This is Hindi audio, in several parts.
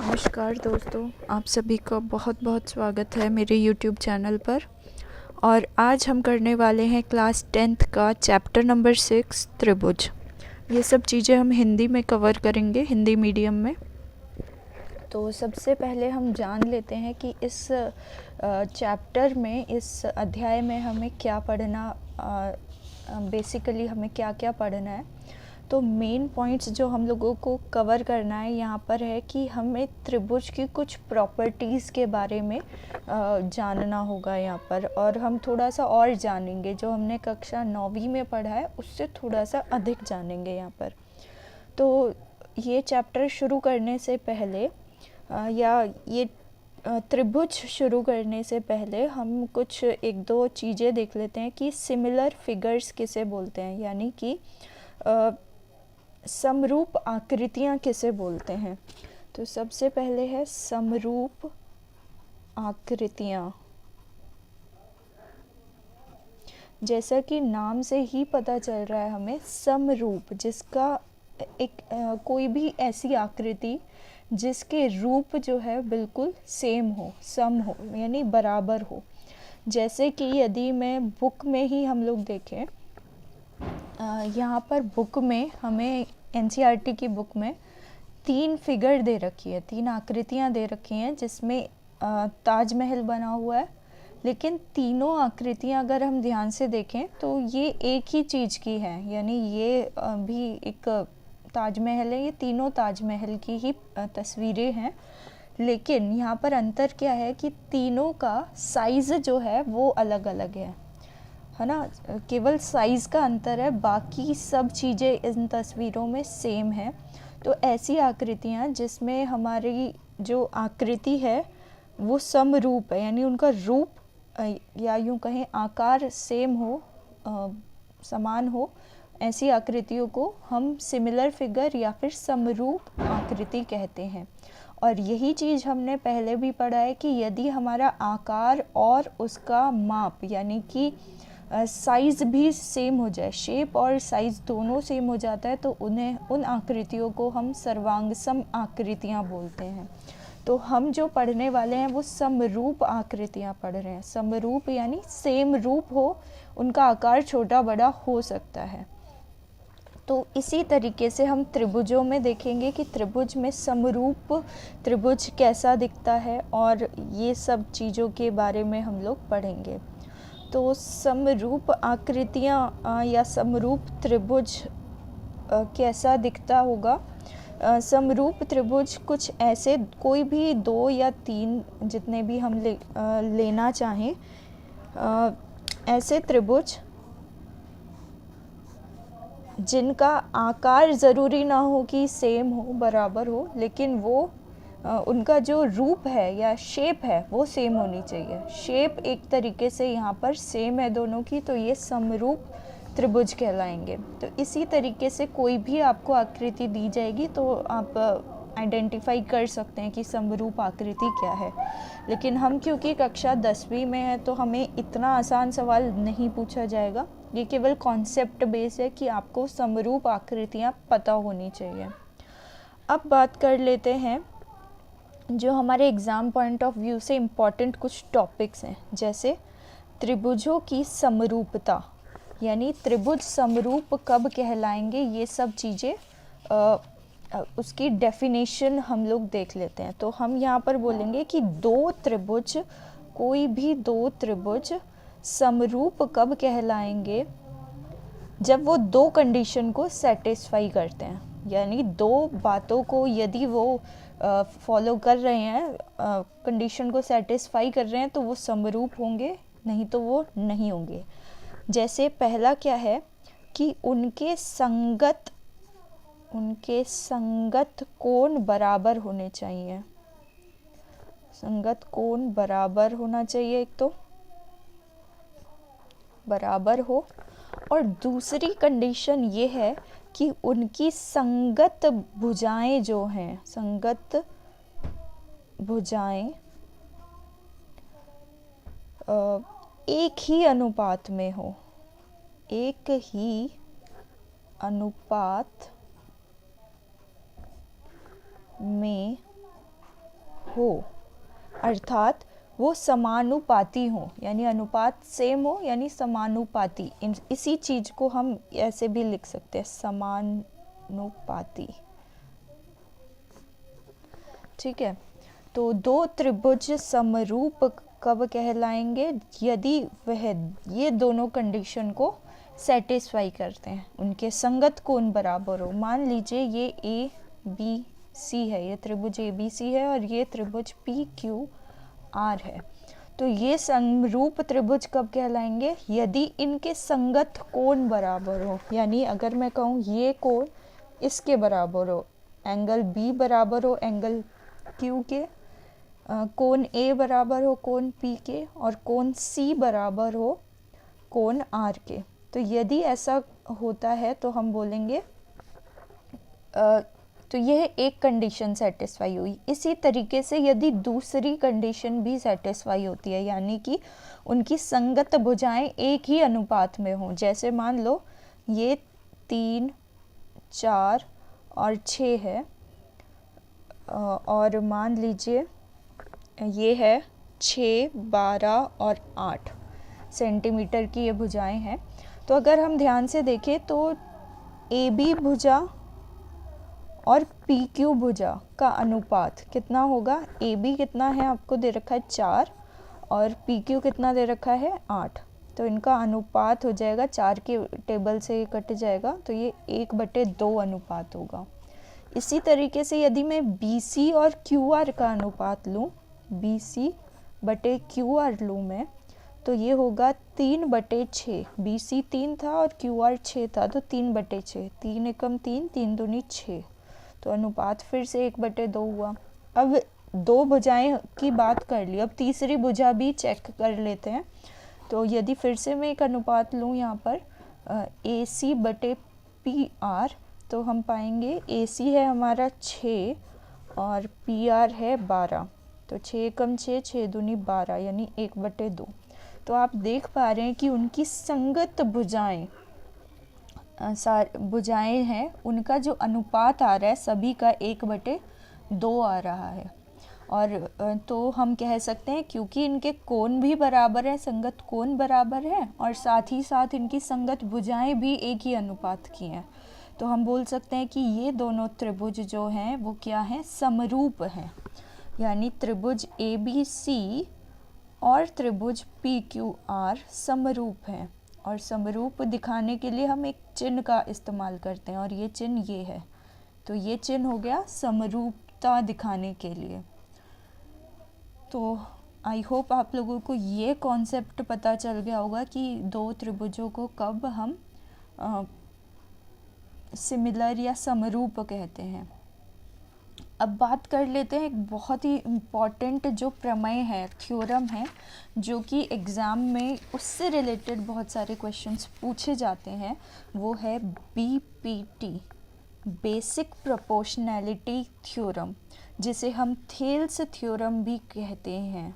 नमस्कार दोस्तों, आप सभी का बहुत बहुत स्वागत है मेरे यूट्यूब चैनल पर। और आज हम करने वाले हैं क्लास 10th का चैप्टर नंबर 6 त्रिभुज। ये सब चीज़ें हम हिंदी में कवर करेंगे, हिंदी मीडियम में। तो सबसे पहले हम जान लेते हैं कि इस चैप्टर में, इस अध्याय में हमें क्या पढ़ना, बेसिकली हमें क्या क्या पढ़ना है। तो मेन पॉइंट्स जो हम लोगों को कवर करना है यहाँ पर है कि हमें त्रिभुज की कुछ प्रॉपर्टीज़ के बारे में जानना होगा यहाँ पर, और हम थोड़ा सा और जानेंगे जो हमने कक्षा 9वीं में पढ़ा है उससे थोड़ा सा अधिक जानेंगे यहाँ पर। तो ये चैप्टर शुरू करने से पहले या ये त्रिभुज शुरू करने से पहले हम कुछ एक दो चीज़ें देख लेते हैं कि सिमिलर फिगर्स किसे बोलते हैं, यानी कि समरूप आकृतियाँ किसे बोलते हैं। तो सबसे पहले है समरूप आकृतियाँ। जैसा कि नाम से ही पता चल रहा है हमें, समरूप, जिसका एक कोई भी ऐसी आकृति जिसके रूप जो है बिल्कुल सेम हो, सम हो, यानी बराबर हो। जैसे कि यदि मैं बुक में ही हम लोग देखें, यहाँ पर बुक में हमें एनसीईआरटी की बुक में 3 फिगर दे रखी है, 3 आकृतियाँ दे रखी हैं जिसमें ताजमहल बना हुआ है। लेकिन तीनों आकृतियाँ अगर हम ध्यान से देखें तो ये एक ही चीज़ की है, यानी ये भी एक ताजमहल है, ये तीनों ताजमहल की ही तस्वीरें हैं। लेकिन यहाँ पर अंतर क्या है कि तीनों का साइज़ जो है वो अलग अलग है ना। केवल साइज़ का अंतर है, बाकी सब चीज़ें इन तस्वीरों में सेम है। तो ऐसी आकृतियाँ जिसमें हमारी जो आकृति है वो समरूप है, यानी उनका रूप या यूँ कहें आकार सेम हो, समान हो, ऐसी आकृतियों को हम सिमिलर फिगर या फिर समरूप आकृति कहते हैं। और यही चीज़ हमने पहले भी पढ़ा है कि यदि हमारा आकार और उसका माप यानी कि साइज़ भी सेम हो जाए, शेप और साइज़ दोनों सेम हो जाता है, तो उन आकृतियों को हम सर्वांग सम आकृतियाँ बोलते हैं। तो हम जो पढ़ने वाले हैं वो समरूप आकृतियाँ पढ़ रहे हैं। समरूप यानी सेम रूप हो, उनका आकार छोटा बड़ा हो सकता है। तो इसी तरीके से हम त्रिभुजों में देखेंगे कि त्रिभुज में समरूप त्रिभुज कैसा दिखता है, और ये सब चीज़ों के बारे में हम लोग पढ़ेंगे। तो समरूप आकृतियाँ या समरूप त्रिभुज कैसा दिखता होगा। समरूप त्रिभुज कुछ ऐसे, कोई भी 2 या 3 जितने भी हम लेना चाहें, ऐसे त्रिभुज जिनका आकार ज़रूरी ना हो कि सेम हो, बराबर हो, लेकिन वो उनका जो रूप है या शेप है वो सेम होनी चाहिए। शेप एक तरीके से यहाँ पर सेम है दोनों की, तो ये समरूप त्रिभुज कहलाएंगे। तो इसी तरीके से कोई भी आपको आकृति दी जाएगी तो आप आइडेंटिफाई कर सकते हैं कि समरूप आकृति क्या है। लेकिन हम क्योंकि कक्षा 10वीं में है तो हमें इतना आसान सवाल नहीं पूछा जाएगा। ये केवल कॉन्सेप्ट बेस है कि आपको समरूप आकृतियाँ पता होनी चाहिए। अब बात कर लेते हैं जो हमारे एग्ज़ाम पॉइंट ऑफ व्यू से इम्पॉर्टेंट कुछ टॉपिक्स हैं, जैसे त्रिभुजों की समरूपता, यानी त्रिभुज समरूप कब कहलाएंगे, ये सब चीज़ें उसकी डेफिनेशन हम लोग देख लेते हैं। तो हम यहाँ पर बोलेंगे कि कोई भी दो त्रिभुज समरूप कब कहलाएंगे, जब वो 2 कंडीशन को सेटिस्फाई करते हैं, यानी 2 बातों को यदि वो फॉलो कर रहे हैं, कंडीशन को सेटिस्फाई कर रहे हैं, तो वो समरूप होंगे, नहीं तो वो नहीं होंगे। जैसे पहला क्या है कि उनके संगत कोण बराबर होने चाहिए। संगत कोण बराबर होना चाहिए, एक तो बराबर हो, और दूसरी कंडीशन ये है कि उनकी संगत भुजाएं जो हैं, संगत भुजाएं एक ही अनुपात में हो, एक ही अनुपात में हो, अर्थात वो समानुपाती हो, यानी अनुपात सेम हो यानी समानुपाती। इसी चीज को हम ऐसे भी लिख सकते हैं, समानुपाती। ठीक है, तो दो त्रिभुज समरूप कब कहलाएंगे? यदि वह ये दोनों कंडीशन को सेटिस्फाई करते हैं, उनके संगत कोण बराबर हो। मान लीजिए ये ए बी सी है, ये त्रिभुज ए बी सी है और ये त्रिभुज पी क्यू आर है। तो ये समरूप त्रिभुज कब कहलाएंगे? यदि इनके संगत कोण बराबर हो, यानी अगर मैं कहूँ ये कोण इसके बराबर हो, एंगल बी बराबर हो एंगल क्यू के, कोण ए बराबर हो कोण पी के, और कोण सी बराबर हो कोण आर के। तो यदि ऐसा होता है तो हम बोलेंगे तो यह एक कंडीशन सेटिस्फाई हुई। इसी तरीके से यदि दूसरी कंडीशन भी सेटिस्फाई होती है, यानी कि उनकी संगत भुजाएं एक ही अनुपात में हों, जैसे मान लो ये 3, 4 और 6 है, और मान लीजिए ये है 6, 12 और 8 सेंटीमीटर की ये भुजाएं हैं। तो अगर हम ध्यान से देखें तो ए बी भुजा और पी क्यू भुजा का अनुपात कितना होगा? ए बी कितना है आपको दे रखा है 4 और पी क्यू कितना दे रखा है 8। तो इनका अनुपात हो जाएगा, 4 के टेबल से कट जाएगा तो ये 1/2 अनुपात होगा। इसी तरीके से यदि मैं बी सी और क्यू आर का अनुपात लूँ, बी सी बटे क्यू आर लूँ मैं, तो ये होगा 3/6। बी सी 3 था और क्यू आर 6 था, तो 3/6, 3 एकम 3, 3 दूनी 6, तो अनुपात फिर से 1/2 हुआ। अब दो भुजाएं की बात कर ली, अब तीसरी भुजा भी चेक कर लेते हैं। तो यदि फिर से मैं एक अनुपात लूँ यहाँ पर ए सी बटे पी आर, तो हम पाएंगे ए सी है हमारा 6 और पी आर है 12, तो 6 एकम 6, 6 दूनी 12 यानी 1/2। तो आप देख पा रहे हैं कि उनकी संगत भुजाएं भुजाएं हैं, उनका जो अनुपात आ रहा है सभी का 1/2 आ रहा है। और तो हम कह सकते हैं क्योंकि इनके कोण भी बराबर है, संगत कोण बराबर है, और साथ ही साथ इनकी संगत भुजाएं भी एक ही अनुपात की हैं, तो हम बोल सकते हैं कि ये दोनों त्रिभुज जो हैं वो क्या हैं? समरूप हैं। यानी त्रिभुज ए बी सी और त्रिभुज पी क्यू आर समरूप हैं, और समरूप दिखाने के लिए हम एक चिन्ह का इस्तेमाल करते हैं, और ये चिन्ह ये है। तो ये चिन्ह हो गया समरूपता दिखाने के लिए। तो आई होप आप लोगों को ये कॉन्सेप्ट पता चल गया होगा कि दो त्रिभुजों को कब हम सिमिलर या समरूप कहते हैं। अब बात कर लेते हैं एक बहुत ही इम्पॉर्टेंट जो प्रमेय है, थ्योरम है, जो कि एग्ज़ाम में उससे रिलेटेड बहुत सारे क्वेश्चंस पूछे जाते हैं। वो है बीपीटी, बेसिक प्रोपोर्शनैलिटी थ्योरम, जिसे हम थेल्स थ्योरम भी कहते हैं,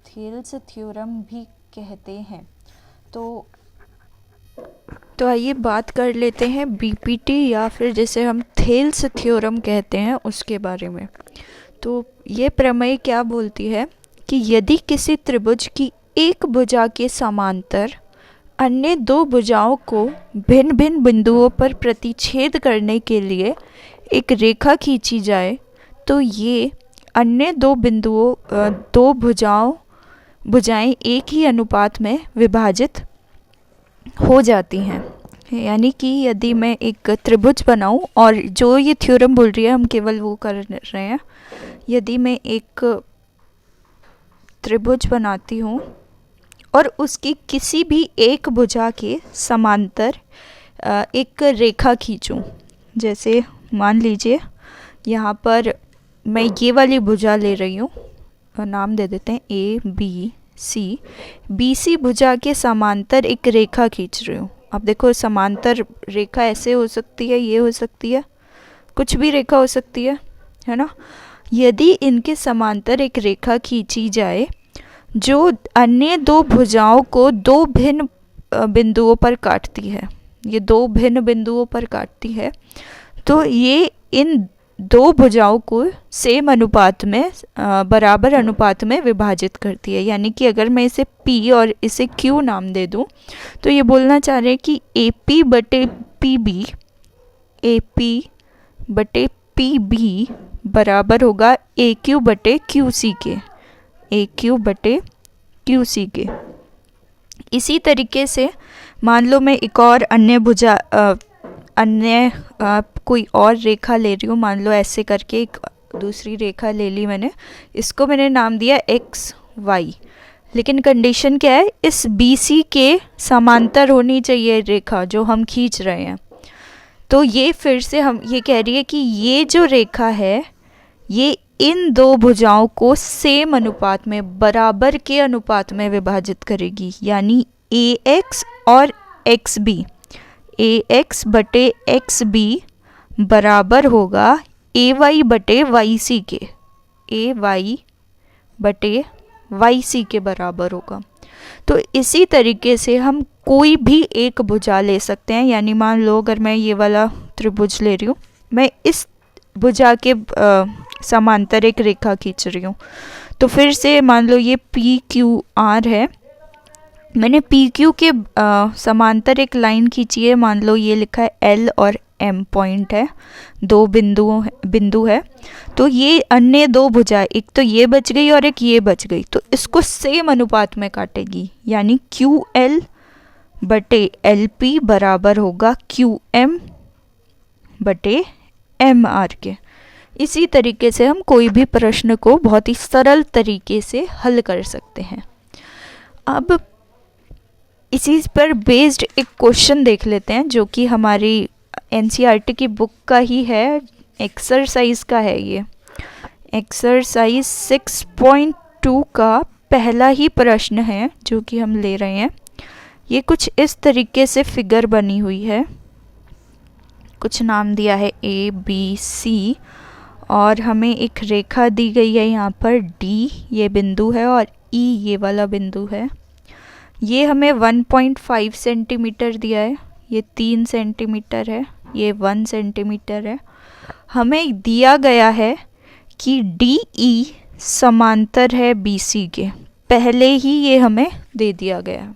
थेल्स थ्योरम भी कहते हैं। तो आइए बात कर लेते हैं बीपीटी या फिर जिसे हम थेल्स थ्योरम कहते हैं उसके बारे में। तो ये प्रमेय क्या बोलती है कि यदि किसी त्रिभुज की एक भुजा के समांतर अन्य दो भुजाओं को भिन्न भिन्न बिंदुओं पर प्रतिच्छेद करने के लिए एक रेखा खींची जाए, तो ये अन्य दो भुजाएं एक ही अनुपात में विभाजित हो जाती हैं। यानी कि यदि मैं एक त्रिभुज बनाऊं, और जो ये थ्योरम बोल रही है हम केवल वो कर रहे हैं, यदि मैं एक त्रिभुज बनाती हूँ और उसकी किसी भी एक भुजा के समांतर एक रेखा खींचूं, जैसे मान लीजिए यहाँ पर मैं ये वाली भुजा ले रही हूँ, नाम दे देते हैं A B C, B C भुजा के समांतर एक रेखा खींच रही हूँ। अब देखो समांतर रेखा ऐसे हो सकती है, ये हो सकती है, कुछ भी रेखा हो सकती है ना। यदि इनके समांतर एक रेखा खींची जाए जो अन्य दो भुजाओं को दो भिन्न बिंदुओं पर काटती है, ये दो भिन्न बिंदुओं पर काटती है, तो ये इन दो भुजाओं को सेम अनुपात में बराबर अनुपात में विभाजित करती है। यानी कि अगर मैं इसे P और इसे Q नाम दे दूं तो ये बोलना चाह रहे हैं कि AP बटे PB, AP बटे PB बराबर होगा AQ बटे QC के, AQ बटे QC के। इसी तरीके से मान लो मैं एक और अन्य कोई और रेखा ले रही हूँ। मान लो ऐसे करके एक दूसरी रेखा ले ली मैंने, इसको मैंने नाम दिया XY। लेकिन कंडीशन क्या है, इस BC के समांतर होनी चाहिए रेखा जो हम खींच रहे हैं। तो ये फिर से हम ये कह रही है कि ये जो रेखा है ये इन दो भुजाओं को सेम अनुपात में, बराबर के अनुपात में विभाजित करेगी। यानी AX और XB, AX बटे XB बराबर होगा AY बटे YC के, AY बटे YC के बराबर होगा। तो इसी तरीके से हम कोई भी एक भुजा ले सकते हैं। यानी मान लो अगर मैं ये वाला त्रिभुज ले रही हूँ, मैं इस भुजा के समांतर एक रेखा खींच रही हूँ, तो फिर से मान लो ये PQR है, मैंने PQ के समांतर एक लाइन खींची है। मान लो ये लिखा है L और M पॉइंट है, दो बिंदु है। तो ये अन्य दो भुजाएं, एक तो ये बच गई और एक ये बच गई, तो इसको सेम अनुपात में काटेगी। यानी QL बटे LP बराबर होगा QM बटे MR के। इसी तरीके से हम कोई भी प्रश्न को बहुत ही सरल तरीके से हल कर सकते हैं। अब इसी पर बेस्ड एक क्वेश्चन देख लेते हैं जो कि हमारी NCERT की बुक का ही है, एक्सरसाइज का है। ये एक्सरसाइज 6.2 का पहला ही प्रश्न है जो कि हम ले रहे हैं। ये कुछ इस तरीके से फिगर बनी हुई है, कुछ नाम दिया है ABC और हमें एक रेखा दी गई है यहाँ पर D ये बिंदु है और E ये वाला बिंदु है। ये हमें 1.5 सेंटीमीटर दिया है, ये 3 सेंटीमीटर है, ये 1 सेंटीमीटर है। हमें दिया गया है कि DE समांतर है BC के, पहले ही ये हमें दे दिया गया है।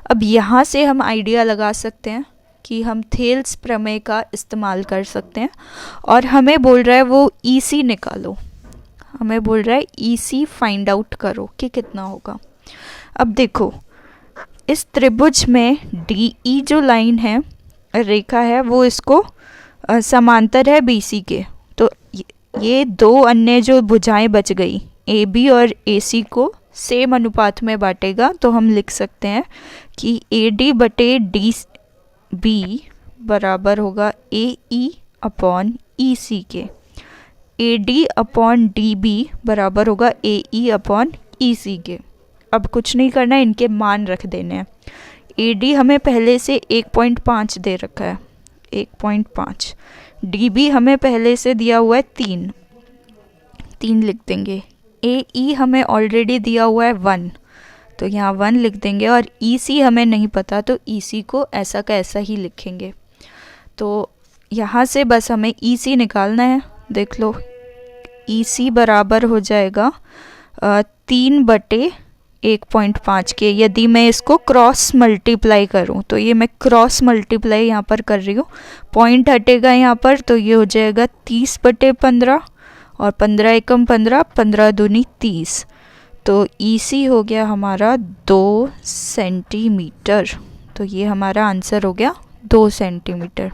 अब यहाँ से हम आइडिया लगा सकते हैं कि हम थेल्स प्रमेय का इस्तेमाल कर सकते हैं और हमें बोल रहा है वो EC निकालो, हमें बोल रहा है EC फाइंड आउट करो कि कितना होगा। अब देखो इस त्रिभुज में DE जो लाइन है, रेखा है, वो इसको समांतर है BC के। तो ये दो अन्य जो भुजाएं बच गई AB और AC को सेम अनुपात में बांटेगा। तो हम लिख सकते हैं कि AD बटे DB बराबर होगा AE अपॉन EC के, AD अपॉन DB बराबर होगा AE अपॉन EC के। अब कुछ नहीं करना है, इनके मान रख देने हैं। AD हमें पहले से 1.5 दे रखा है, 1.5। DB हमें पहले से दिया हुआ है 3 लिख देंगे। AE हमें ऑलरेडी दिया हुआ है 1, तो यहाँ 1 लिख देंगे। और EC हमें नहीं पता, तो EC को ऐसा का ऐसा ही लिखेंगे। तो यहाँ से बस हमें EC निकालना है। देख लो EC बराबर हो जाएगा 3 बटे 1.5 के। यदि मैं इसको क्रॉस मल्टीप्लाई करूं, तो ये मैं क्रॉस मल्टीप्लाई यहाँ पर कर रही हूँ, पॉइंट हटेगा यहाँ पर, तो ये हो जाएगा 30 बटे 15 और 15 एकम 15, 15 दूनी 30। तो EC हो गया हमारा 2 सेंटीमीटर। तो ये हमारा आंसर हो गया 2 सेंटीमीटर।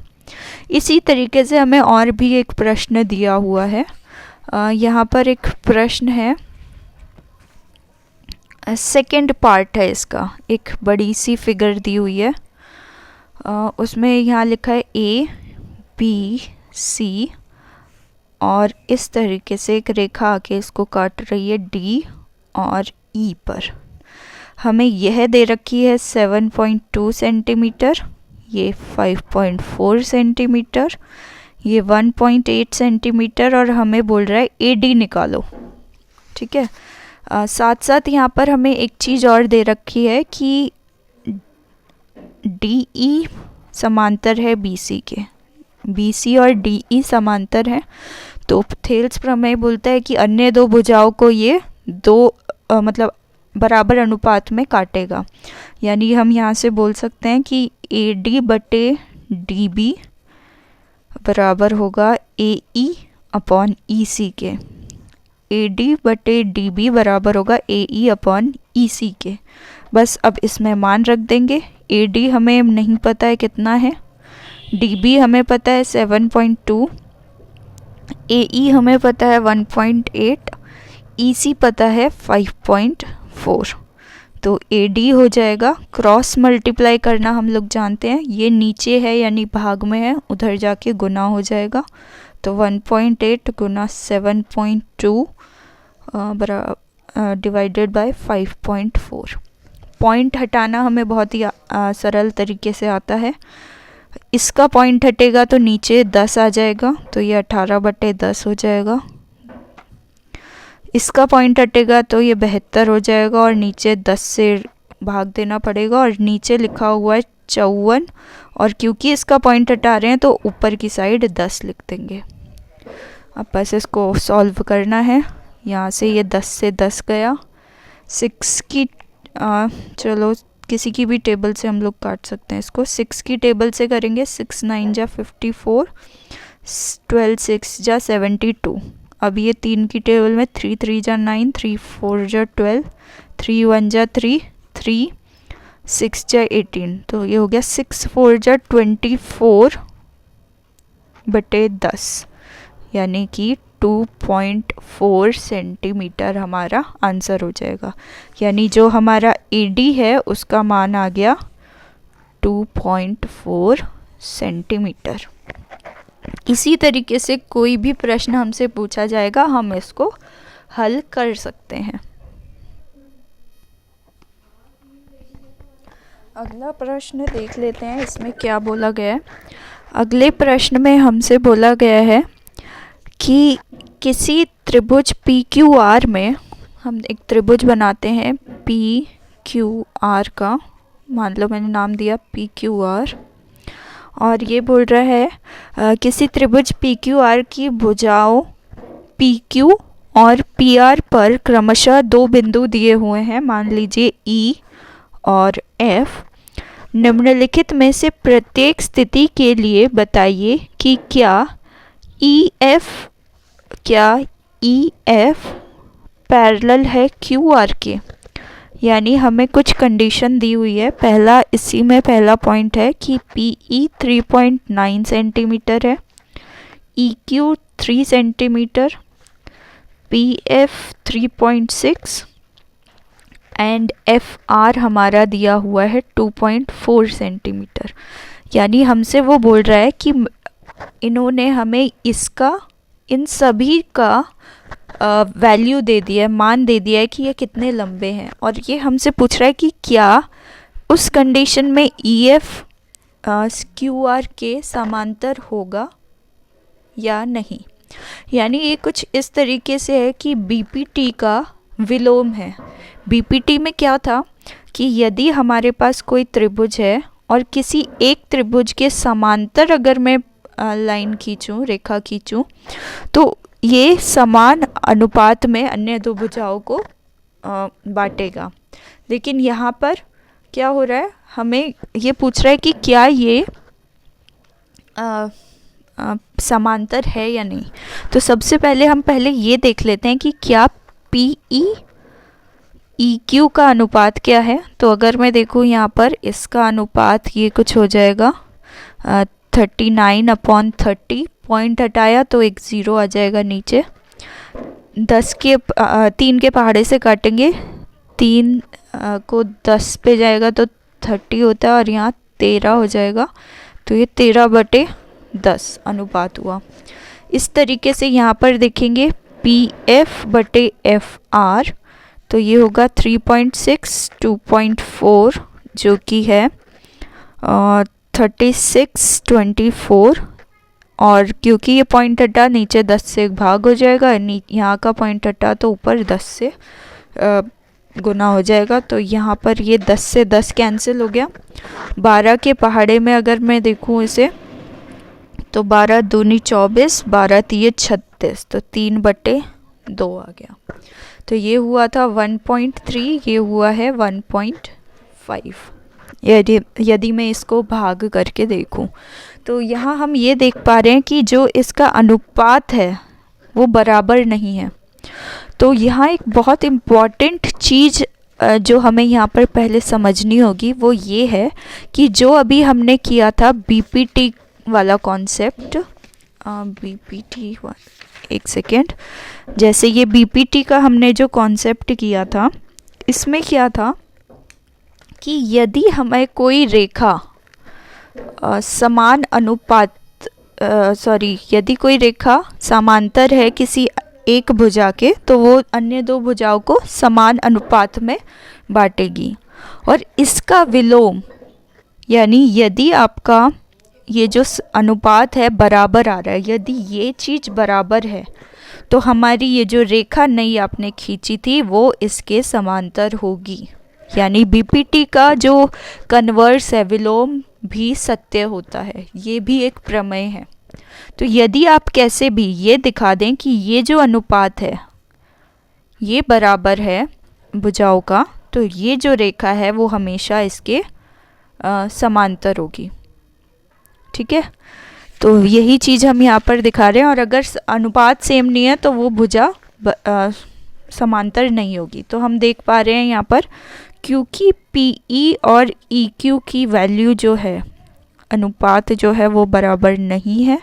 इसी तरीके से हमें और भी एक प्रश्न दिया हुआ है। यहाँ पर एक प्रश्न है, सेकंड पार्ट है इसका, एक बड़ी सी फिगर दी हुई है। उसमें यहाँ लिखा है ABC और इस तरीके से एक रेखा आके इसको काट रही है D और E पर। हमें यह दे रखी है 7.2 सेंटीमीटर, ये 5.4 सेंटीमीटर, ये 1.8 सेंटीमीटर और हमें बोल रहा है AD निकालो। ठीक है, साथ साथ यहाँ पर हमें एक चीज़ और दे रखी है कि DE समांतर है BC के, BC और DE समांतर है। तो थेल्स प्रमेय बोलता है कि अन्य दो भुजाओं को ये मतलब बराबर अनुपात में काटेगा। यानी हम यहाँ से बोल सकते हैं कि AD बटे DB बराबर होगा AE अपॉन EC के। AD बटे DB बराबर होगा AE अपॉन EC के। बस अब इसमें मान रख देंगे। AD हमें नहीं पता है कितना है, DB हमें पता है 7.2, AE हमें पता है 1.8, EC पता है 5.4। तो AD हो जाएगा, क्रॉस मल्टीप्लाई करना हम लोग जानते हैं, ये नीचे है यानी भाग में है, उधर जाके गुना हो जाएगा। तो 1.8 गुना 7.2 डिवाइडेड बाय 5.4। पॉइंट हटाना हमें बहुत ही सरल तरीके से आता है। इसका पॉइंट हटेगा तो नीचे 10 आ जाएगा, तो ये 18/10 हो जाएगा। इसका पॉइंट हटेगा तो ये 72 हो जाएगा और नीचे 10 से भाग देना पड़ेगा और नीचे लिखा हुआ है 54, और क्योंकि इसका पॉइंट हटा रहे हैं तो ऊपर की साइड 10 लिख देंगे। अब बस इसको सॉल्व करना है। यहाँ से ये 10 से 10 गया, 6 की चलो किसी की भी टेबल से हम लोग काट सकते हैं इसको। 6 की टेबल से करेंगे, 6 9 जा 54, 12 6 जा 72। अब ये 3 की टेबल में 3 3 जा 9, 3 4 जा 12, 3 1 जा 3, 3 6 जा 18। तो ये हो गया 6 4 जा 24 बटे 10, यानी कि 2.4 सेंटीमीटर हमारा आंसर हो जाएगा। यानी जो हमारा AD है उसका मान आ गया 2.4 सेंटीमीटर। इसी तरीके से कोई भी प्रश्न हमसे पूछा जाएगा, हम इसको हल कर सकते हैं। अगला प्रश्न देख लेते हैं इसमें क्या बोला गया है। अगले प्रश्न में हमसे बोला गया है कि किसी त्रिभुज PQR में, हम एक त्रिभुज बनाते हैं PQR का, मान लो मैंने नाम दिया PQR, और ये बोल रहा है किसी त्रिभुज PQR की भुजाओं PQ और PR पर क्रमशः 2 बिंदु दिए हुए हैं, मान लीजिए E और F। निम्नलिखित में से प्रत्येक स्थिति के लिए बताइए कि क्या EF पैरेलल है QR के। यानी हमें कुछ कंडीशन दी हुई है। पहला, इसी में पहला पॉइंट है कि PE 3.9 सेंटीमीटर है, EQ 3 centimetre, PF 3.6 and FR हमारा दिया हुआ है 2.4 सेंटीमीटर। यानी हमसे वो बोल रहा है कि इन्होंने हमें इन सभी का वैल्यू दे दिया है, मान दे दिया है कि ये कितने लंबे हैं, और ये हमसे पूछ रहा है कि क्या उस कंडीशन में EF QR के समांतर होगा या नहीं। यानी ये कुछ इस तरीके से है कि BPT का विलोम है। BPT में क्या था कि यदि हमारे पास कोई त्रिभुज है और किसी एक त्रिभुज के समांतर अगर मैं लाइन खींचूं, रेखा खींचूं, तो ये समान अनुपात में अन्य दो भुजाओं को बांटेगा। लेकिन यहाँ पर क्या हो रहा है, हमें ये पूछ रहा है कि क्या ये समांतर है या नहीं। तो सबसे पहले हम ये देख लेते हैं कि क्या PE EQ का अनुपात क्या है। तो अगर मैं देखूँ यहाँ पर, इसका अनुपात ये कुछ हो जाएगा 39/30। पॉइंट हटाया तो एक 0 आ जाएगा नीचे। 3 के पहाड़े से काटेंगे, 3 को 10 पे जाएगा तो 30 होता है, और यहाँ 13 हो जाएगा, तो ये 13/10 अनुपात हुआ। इस तरीके से यहाँ पर देखेंगे PF/FR, तो ये होगा 3.6 2.4 जो कि है 36/24, और क्योंकि ये पॉइंट हटा नीचे 10 से एक भाग हो जाएगा, यहाँ का पॉइंट हटा तो ऊपर 10 से गुना हो जाएगा। तो यहाँ पर ये 10 से 10 कैंसिल हो गया। 12 के पहाड़े में अगर मैं देखूँ इसे, तो 12 दूनी 24, 12 तिये दिस, तो 3/2 आ गया। तो ये हुआ था 1.3, ये हुआ है 1.5। यदि मैं इसको भाग करके देखूं तो यहाँ हम ये देख पा रहे हैं कि जो इसका अनुपात है वो बराबर नहीं है। तो यहाँ एक बहुत इम्पॉर्टेंट चीज़ जो हमें यहाँ पर पहले समझनी होगी वो ये है कि जो अभी हमने किया था बीपीटी वाला कॉन्सेप्ट, बीपीटी, एक सेकेंड, जैसे ये बीपीटी का हमने जो कॉन्सेप्ट किया था, इसमें क्या था कि यदि हमें कोई रेखा समान अनुपात यदि कोई रेखा समांतर है किसी एक भुजा के, तो वो अन्य दो भुजाओं को समान अनुपात में बांटेगी। और इसका विलोम, यानी यदि आपका ये जो अनुपात है बराबर आ रहा है, यदि ये चीज़ बराबर है तो हमारी ये जो रेखा नई आपने खींची थी वो इसके समांतर होगी। यानी बीपीटी का जो कन्वर्स है, विलोम भी सत्य होता है, ये भी एक प्रमेय है। तो यदि आप कैसे भी ये दिखा दें कि ये जो अनुपात है ये बराबर है भुजाओं का, तो ये जो रेखा है वो हमेशा इसके समांतर होगी। ठीक है, तो यही चीज़ हम यहाँ पर दिखा रहे हैं। और अगर अनुपात सेम नहीं है तो वो भुजा समांतर नहीं होगी। तो हम देख पा रहे हैं यहाँ पर, क्योंकि PE और EQ की वैल्यू जो है, अनुपात जो है वो बराबर नहीं है,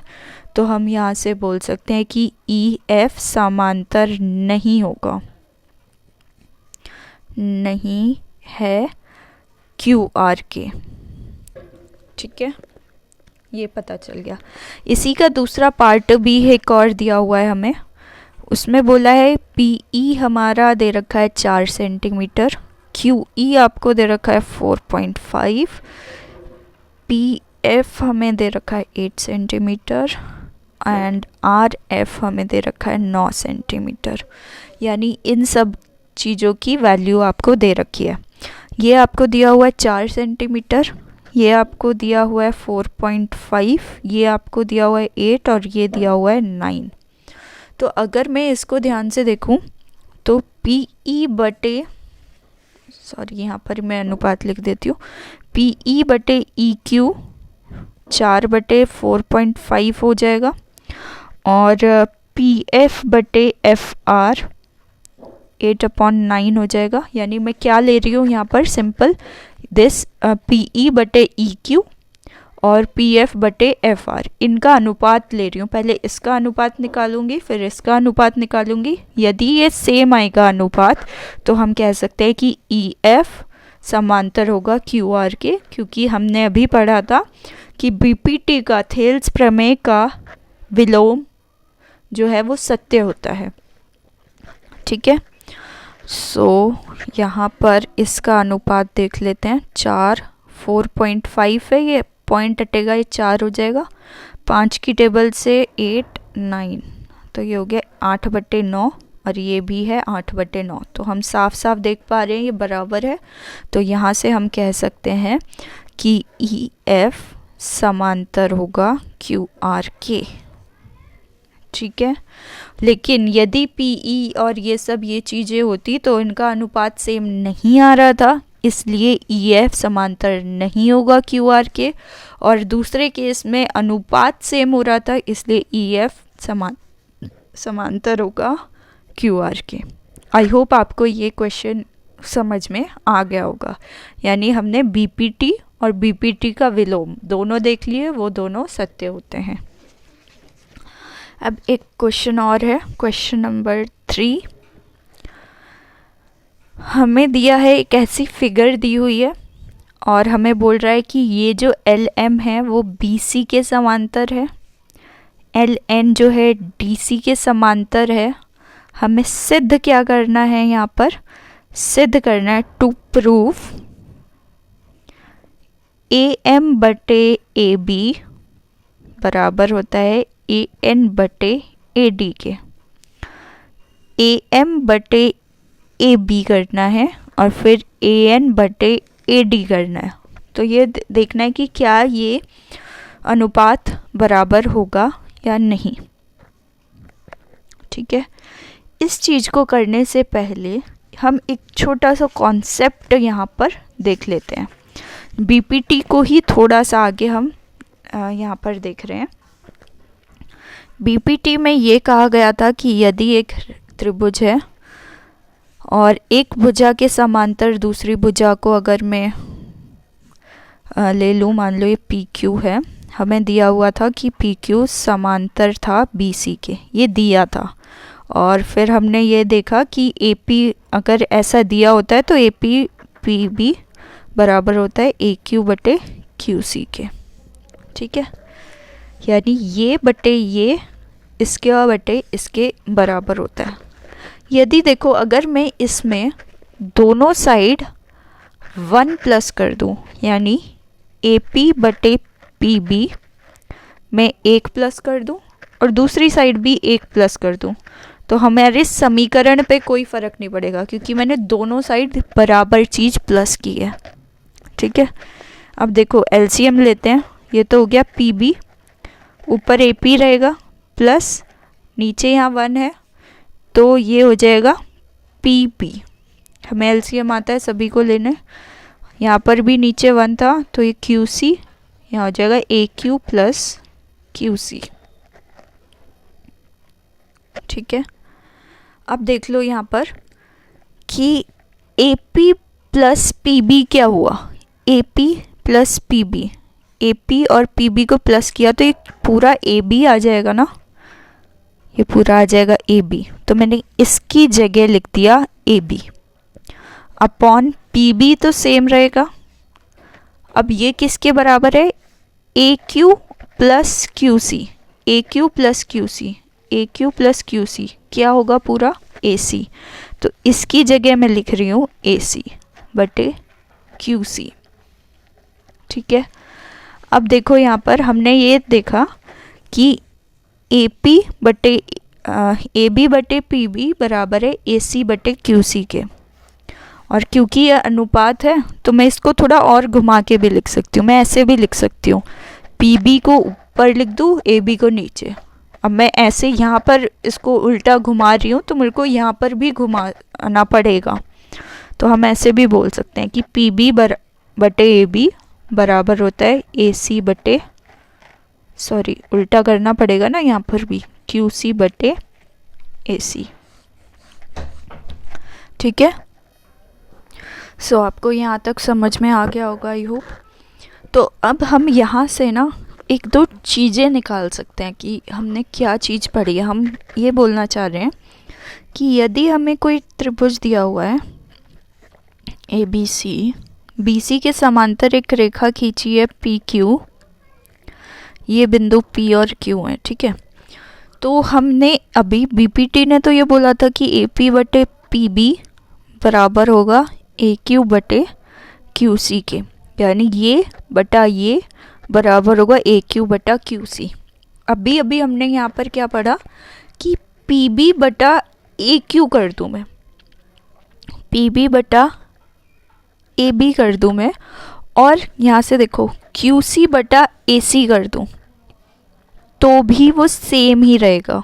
तो हम यहाँ से बोल सकते हैं कि EF समांतर नहीं होगा, नहीं है QR के। ठीक है, ये पता चल गया। इसी का दूसरा पार्ट भी एक और दिया हुआ है हमें, उसमें बोला है PE हमारा दे रखा है 4 सेंटीमीटर, QE आपको दे रखा है 4.5, PF हमें दे रखा है 8 सेंटीमीटर एंड RF हमें दे रखा है 9 सेंटीमीटर। यानी इन सब चीज़ों की वैल्यू आपको दे रखी है। ये आपको दिया हुआ है 4 सेंटीमीटर, ये आपको दिया हुआ है 4.5, ये आपको दिया हुआ है 8 और ये दिया हुआ है 9। तो अगर मैं इसको ध्यान से देखूं तो PE बटे, सॉरी यहाँ पर मैं अनुपात लिख देती हूँ, PE बटे EQ 4/4.5 हो जाएगा और PF बटे FR 8/9 हो जाएगा। यानी मैं क्या ले रही हूँ यहाँ पर, सिंपल दिस PE बटे EQ और PF बटे FR, इनका अनुपात ले रही हूँ। पहले इसका अनुपात निकालूंगी, फिर इसका अनुपात निकालूंगी। यदि ये सेम आएगा अनुपात तो हम कह सकते हैं कि EF समांतर होगा QR के, क्योंकि हमने अभी पढ़ा था कि बीपीटी का, थेल्स प्रमेय का विलोम जो है वो सत्य होता है। ठीक है, सो यहाँ पर इसका अनुपात देख लेते हैं, 4 4.5 है, ये पॉइंट हटेगा, ये 4 हो जाएगा, 5 की टेबल से 8 9, तो ये हो गया 8/9 और ये भी है 8/9। तो हम साफ साफ देख पा रहे हैं ये बराबर है। तो यहाँ से हम कह सकते हैं कि EF समांतर होगा QR के। ठीक है, लेकिन यदि PE और ये सब ये चीज़ें होती तो इनका अनुपात सेम नहीं आ रहा था, इसलिए EF समांतर नहीं होगा QR के, और दूसरे केस में अनुपात सेम हो रहा था इसलिए EF समांतर होगा QR के। आई होप आपको ये क्वेश्चन समझ में आ गया होगा। यानी हमने BPT और BPT का विलोम दोनों देख लिए, वो दोनों सत्य होते हैं। अब एक क्वेश्चन और है, क्वेश्चन नंबर 3। हमें दिया है एक ऐसी फिगर दी हुई है और हमें बोल रहा है कि ये जो LM है वो BC के समांतर है, LN जो है DC के समांतर है। हमें सिद्ध क्या करना है, यहाँ पर सिद्ध करना है टू प्रूव AM बटे AB बराबर होता है AN बटे AD के। AM बटे AB करना है और फिर AN बटे AD करना है। तो ये देखना है कि क्या ये अनुपात बराबर होगा या नहीं। ठीक है। इस चीज़ को करने से पहले हम एक छोटा सा कॉन्सेप्ट यहाँ पर देख लेते हैं। बीपीटी को ही थोड़ा सा आगे हम यहाँ पर देख रहे हैं। बीपीटी में ये कहा गया था कि यदि एक त्रिभुज है और एक भुजा के समांतर दूसरी भुजा को अगर मैं ले लूँ, मान लो ये पी क्यू है, हमें दिया हुआ था कि पी क्यू समांतर था बी सी के, ये दिया था। और फिर हमने ये देखा कि ए पी अगर ऐसा दिया होता है तो ए पी पी बी बराबर होता है ए क्यू बटे क्यू सी के, ठीक है। यानी ये बटे ये इसके बटे इसके बराबर होता है। यदि देखो अगर मैं इसमें दोनों साइड 1 प्लस कर दूं, यानी ए पी बटे पी बी मैं 1 प्लस कर दूं और दूसरी साइड भी 1 प्लस कर दूं, तो हमारे समीकरण पे कोई फ़र्क नहीं पड़ेगा क्योंकि मैंने दोनों साइड बराबर चीज़ प्लस की है, ठीक है। अब देखो एलसीएम लेते हैं, ये तो हो गया पी बी, ऊपर ए पी रहेगा प्लस नीचे यहाँ 1 है तो ये हो जाएगा पी बी। हमें एलसीएम आता है सभी को लेने, यहाँ पर भी नीचे 1 था तो ये क्यू सी, यहाँ हो जाएगा A Q plus Q C, ठीक है। अब देख लो यहाँ पर कि A P plus P B क्या हुआ, A P plus P B, A P और पी बी को प्लस किया तो ये पूरा ए बी आ जाएगा ना, ये पूरा आ जाएगा ए बी, तो मैंने इसकी जगह लिख दिया A B upon P B तो सेम रहेगा। अब ये किसके बराबर है, A Q plus Q C, A Q plus Q C, A Q plus Q C क्या होगा पूरा ए सी, तो इसकी जगह मैं लिख रही हूँ ए सी बटे क्यू सी, ठीक है। अब देखो यहाँ पर हमने ये देखा कि ए पी बटे ए बी बटे पी बी बराबर है ए सी बटे क्यू सी के, और क्योंकि यह अनुपात है तो मैं इसको थोड़ा और घुमा के भी लिख सकती हूँ। मैं ऐसे भी लिख सकती हूँ, पी बी को ऊपर लिख दूँ, ए बी को नीचे। अब मैं ऐसे यहाँ पर इसको उल्टा घुमा रही हूँ तो मेरे को यहाँ पर भी घुमाना पड़ेगा, तो हम ऐसे भी बोल सकते हैं कि पी बी बटे ए बी बराबर होता है ए सी बटे, सॉरी उल्टा करना पड़ेगा ना यहाँ पर भी, क्यू सी बटे ए सी, ठीक है। सो आपको यहाँ तक समझ में आ गया होगा आई होप। तो अब हम यहाँ से ना एक दो चीज़ें निकाल सकते हैं कि हमने क्या चीज़ पढ़ी है। हम ये बोलना चाह रहे हैं कि यदि हमें कोई त्रिभुज दिया हुआ है A B C, B C के समांतर एक रेखा खींची है पी क्यू, ये बिंदु पी और क्यू है, ठीक है। तो हमने अभी बीपीटी ने तो ये बोला था कि ए पी बटे पी बी बराबर होगा ए क्यू बटे क्यू सी के, यानी ये बटा ये बराबर होगा ए क्यू बटा क्यू सी। अभी अभी हमने यहाँ पर क्या पढ़ा कि पी बी बटा ए क्यू कर दूँ मैं, पी बी बटा ए बी कर दूँ मैं, और यहाँ से देखो क्यू सी बटा ए सी कर दूँ तो भी वो सेम ही रहेगा।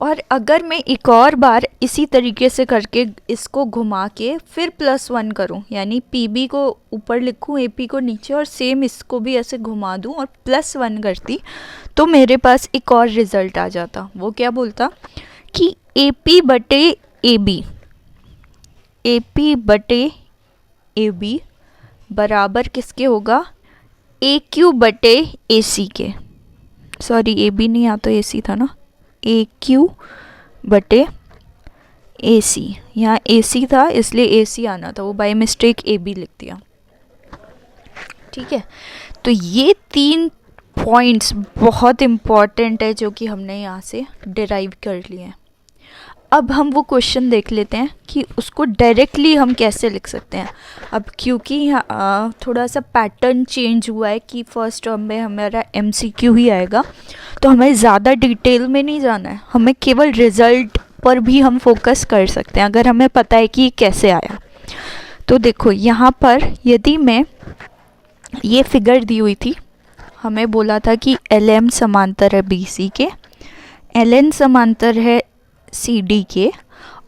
और अगर मैं एक और बार इसी तरीके से करके इसको घुमा के फिर +1 करूं, यानी पी बी को ऊपर लिखूं, ए पी को नीचे, और सेम इसको भी ऐसे घुमा दूं और +1 करती, तो मेरे पास एक और रिज़ल्ट आ जाता। वो क्या बोलता कि ए पी बटे ए बी, ए पी बटे ए बी बराबर किसके होगा, ए क्यू बटे ए सी के, सॉरी ए बी नहीं, यहाँ तो ए सी था ना, ए क्यू बटे ए सी, यहाँ ए सी था इसलिए ए सी आना था, वो बाय मिस्टेक ए बी लिख दिया, ठीक है। तो ये 3 पॉइंट्स बहुत इम्पॉर्टेंट है जो कि हमने यहाँ से डिराइव कर लिए हैं। अब हम वो क्वेश्चन देख लेते हैं कि उसको डायरेक्टली हम कैसे लिख सकते हैं। अब क्योंकि थोड़ा सा पैटर्न चेंज हुआ है कि फर्स्ट टर्म में हमारा MCQ ही आएगा, तो हमें ज़्यादा डिटेल में नहीं जाना है, हमें केवल रिज़ल्ट पर भी हम फोकस कर सकते हैं अगर हमें पता है कि कैसे आया। तो देखो यहाँ पर यदि मैं ये फिगर दी हुई थी, हमें बोला था कि LM समांतर है BC के, ln समांतर है CD के,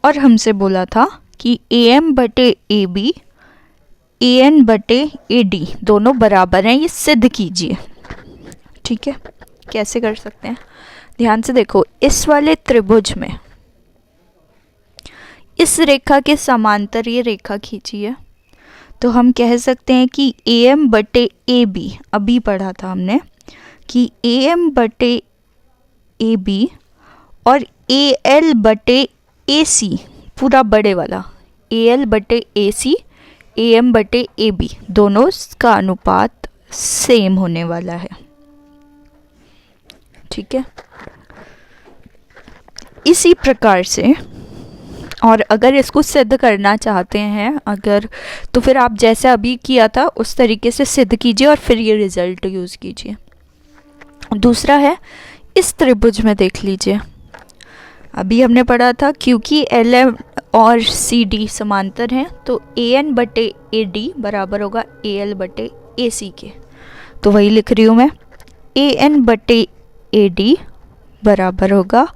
और हमसे बोला था कि AM बटे AB AN बटे AD दोनों बराबर हैं, ये सिद्ध कीजिए। ठीक है, कैसे कर सकते हैं, ध्यान से देखो। इस वाले त्रिभुज में इस रेखा के समांतर ये रेखा खींचिए, तो हम कह सकते हैं कि AM बटे AB, अभी पढ़ा था हमने कि AM बटे AB और AL बटे AC, पूरा बड़े वाला AL बटे AC AM बटे AB दोनों का अनुपात सेम होने वाला है। ठीक है, इसी प्रकार से, और अगर इसको सिद्ध करना चाहते हैं अगर, तो फिर आप जैसे अभी किया था उस तरीके से सिद्ध कीजिए और फिर ये रिजल्ट यूज़ कीजिए। दूसरा है, इस त्रिभुज में देख लीजिए, अभी हमने पढ़ा था क्योंकि LM और CD समांतर हैं तो AN बटे AD बराबर होगा AL बटे AC के। तो वही लिख रही हूँ मैं, AN बटे AD बराबर होगा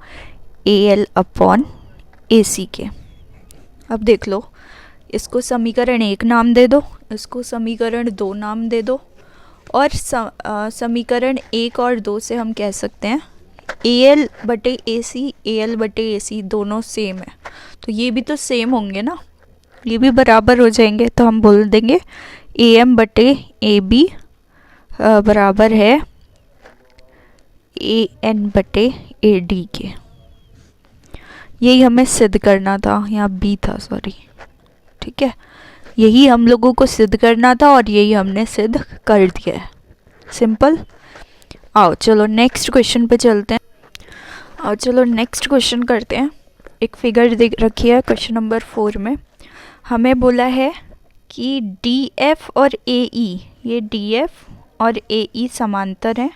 AL अपॉन AC के। अब देख लो, इसको समीकरण 1 नाम दे दो, इसको समीकरण 2 नाम दे दो, और समीकरण 1 और 2 से हम कह सकते हैं AL बटे AL बटे AC दोनों सेम है, तो ये भी तो सेम होंगे ना, ये भी बराबर हो जाएंगे। तो हम बोल देंगे AM बटे AB बराबर है AN बटे AD के। यही हमें सिद्ध करना था, यहाँ B था, सॉरी। ठीक है, यही हम लोगों को सिद्ध करना था और यही हमने सिद्ध कर दिया है। सिंपल। आओ चलो नेक्स्ट क्वेश्चन पे चलते हैं। और चलो नेक्स्ट क्वेश्चन करते हैं। एक फिगर देख रखी है क्वेश्चन नंबर 4 में, हमें बोला है कि DF और AE, ये DF और AE समांतर हैं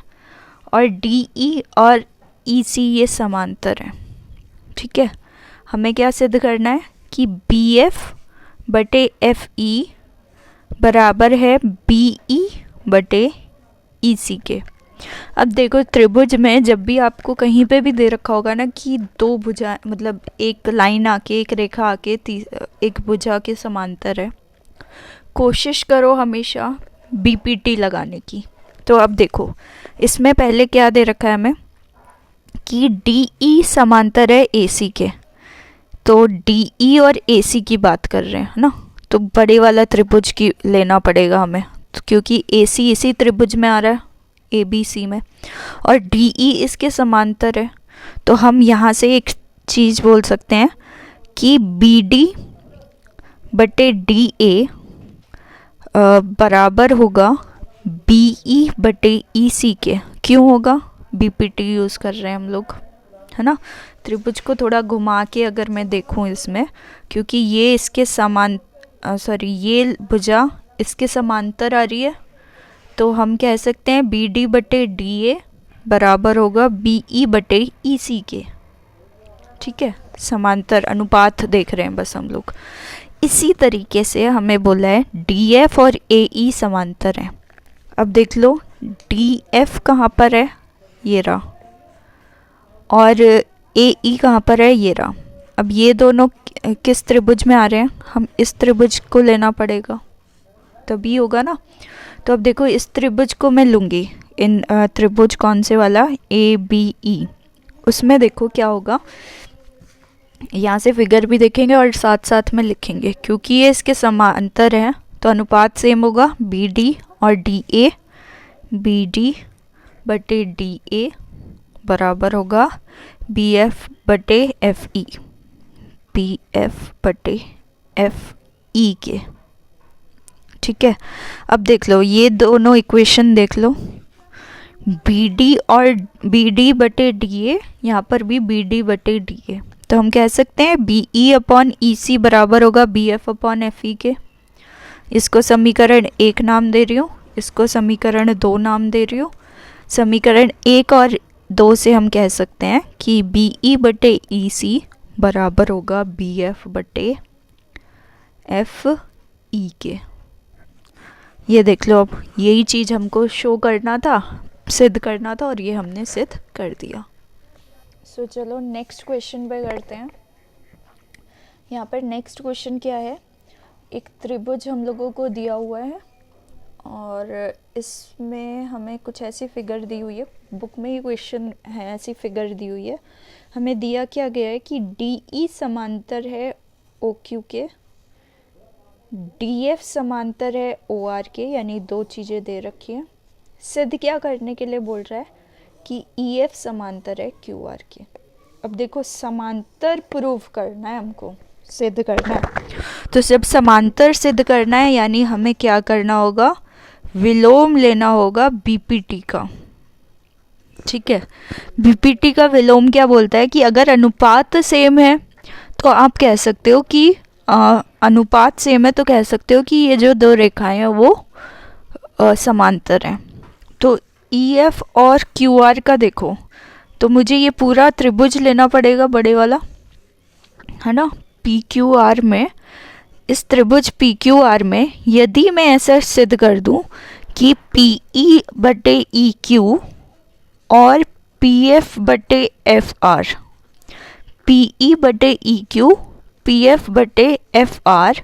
और DE और EC ये समांतर हैं। ठीक है, हमें क्या सिद्ध करना है कि BF बटे FE बराबर है BE बटे EC के। अब देखो, त्रिभुज में जब भी आपको कहीं पे भी दे रखा होगा ना कि दो भुजा, मतलब एक लाइन आके, एक रेखा आके एक भुजा के समांतर है, कोशिश करो हमेशा BPT लगाने की। तो अब देखो, इसमें पहले क्या दे रखा है हमें कि DE समांतर है AC के, तो DE और AC की बात कर रहे हैं ना, तो बड़े वाला त्रिभुज की लेना पड़ेगा हमें, तो क्योंकि AC इसी त्रिभुज में आ रहा है ABC में, और DE इसके समांतर है, तो हम यहाँ से एक चीज़ बोल सकते हैं कि BD बटे DA बराबर होगा BE बटे EC के। क्यों होगा, BPT यूज़ कर रहे हैं हम लोग, है ना। त्रिभुज को थोड़ा घुमा के अगर मैं देखूं इसमें, क्योंकि ये इसके ये भुजा इसके समांतर आ रही है, तो हम कह सकते हैं BD बटे DA बराबर होगा BE बटे EC के। ठीक है, समांतर अनुपात देख रहे हैं बस हम लोग। इसी तरीके से हमें बोला है DF और AE समांतर हैं। अब देख लो, DF कहाँ पर है, ये रहा, और AE कहाँ पर है, ये रहा। अब ये दोनों किस त्रिभुज में आ रहे हैं, हम इस त्रिभुज को लेना पड़ेगा तभी होगा ना। तो अब देखो, इस त्रिभुज को मैं लूँगी, इन त्रिभुज कौन से वाला, ABE, उसमें देखो क्या होगा, यहाँ से फिगर भी देखेंगे और साथ साथ में लिखेंगे, क्योंकि ये इसके समांतर है तो अनुपात सेम होगा BD और DA। BD बटे DA बराबर होगा BF बटे FE, BF बटे FE के। ठीक है, अब देख लो ये दोनों इक्वेशन देख लो, BD और BD बटे DA, यहाँ पर भी BD बटे DA, तो हम कह सकते हैं BE अपॉन EC बराबर होगा BF अपॉन FE के। इसको समीकरण 1 नाम दे रही हूँ, इसको समीकरण 2 नाम दे रही हूँ। समीकरण 1 और 2 से हम कह सकते हैं कि BE बटे EC बराबर होगा BF बटे FE के। ये देख लो, अब यही चीज़ हमको शो करना था, सिद्ध करना था, और ये हमने सिद्ध कर दिया। सो चलो नेक्स्ट क्वेश्चन पे करते हैं। यहाँ पर नेक्स्ट क्वेश्चन क्या है, एक त्रिभुज हम लोगों को दिया हुआ है और इसमें हमें कुछ ऐसी फिगर दी हुई है, बुक में ही क्वेश्चन है, ऐसी फिगर दी हुई है। हमें दिया क्या गया है कि डी ई समांतर है ओ क्यू के, डी एफ समांतर है ओ आर के, यानी दो चीज़ें दे रखी हैं। सिद्ध क्या करने के लिए बोल रहा है कि ई एफ समांतर है क्यू आर के। अब देखो समांतर प्रूव करना है हमको, सिद्ध करना है। तो जब समांतर सिद्ध करना है यानी हमें क्या करना होगा, विलोम लेना होगा बीपीटी का। ठीक है, बीपीटी का विलोम क्या बोलता है कि अगर अनुपात सेम है तो आप कह सकते हो कि अनुपात सेम है तो कह सकते हो कि ये जो दो रेखाएं हैं वो समांतर हैं। तो ई एफ और क्यू आर का देखो, तो मुझे ये पूरा त्रिभुज लेना पड़ेगा बड़े वाला, है ना, पी क्यू आर में। इस त्रिभुज पी क्यू आर में यदि मैं ऐसा सिद्ध कर दूं कि पी ई बटे ई क्यू और पी एफ बटे एफ आर, पी ई बटे ई क्यू पी एफ बटे एफ आर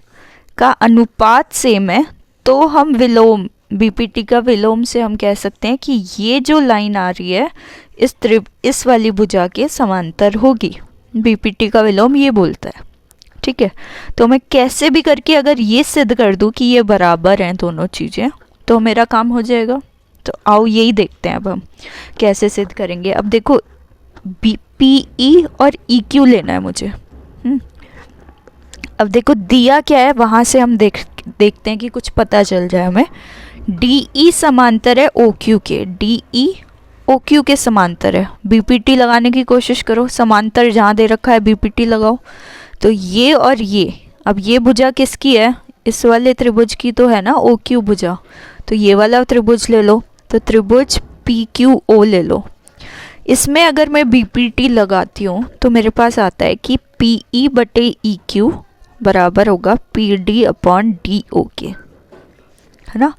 का अनुपात सेम है, तो हम विलोम, बीपीटी का विलोम से हम कह सकते हैं कि ये जो लाइन आ रही है इस वाली भुजा के समांतर होगी। बीपीटी का विलोम ये बोलता है। ठीक है, तो मैं कैसे भी करके अगर ये सिद्ध कर दूं कि ये बराबर हैं दोनों चीज़ें तो मेरा काम हो जाएगा। तो आओ यही देखते हैं अब हम कैसे सिद्ध करेंगे। अब देखो पी ई और ई क्यू लेना है मुझे। अब देखो दिया क्या है वहाँ से हम देखते हैं कि कुछ पता चल जाए हमें। डी ई समांतर है ओ क्यू के, डी ई ओ क्यू के समांतर है। बीपीटी लगाने की कोशिश करो, समांतर जहाँ दे रखा है बीपीटी लगाओ। तो ये और ये, अब ये भुजा किसकी है, इस वाले त्रिभुज की तो है ना ओ क्यू भुजा, तो ये वाला त्रिभुज ले लो। तो त्रिभुज पी क्यू ओ ले लो। इसमें अगर मैं बीपीटी लगाती हूँ तो मेरे पास आता है कि पी ई बटे ई क्यू बराबर होगा P D upon D O K, है ना।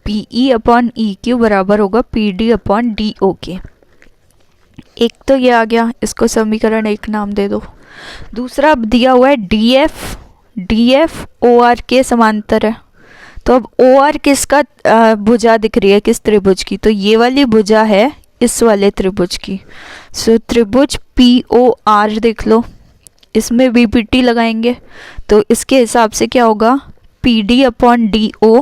P E upon E Q बराबर होगा P D upon D O K. एक तो ये आ गया, इसको समीकरण एक नाम दे दो। दूसरा अब दिया हुआ है डी एफ ओ आर के समांतर है। तो अब ओ आर किसका भुजा दिख रही है, किस त्रिभुज की, तो ये वाली भुजा है इस वाले त्रिभुज की। सो त्रिभुज पी ओ आर देख लो, इसमें बीपीटी लगाएंगे तो इसके हिसाब से क्या होगा, P D upon D O,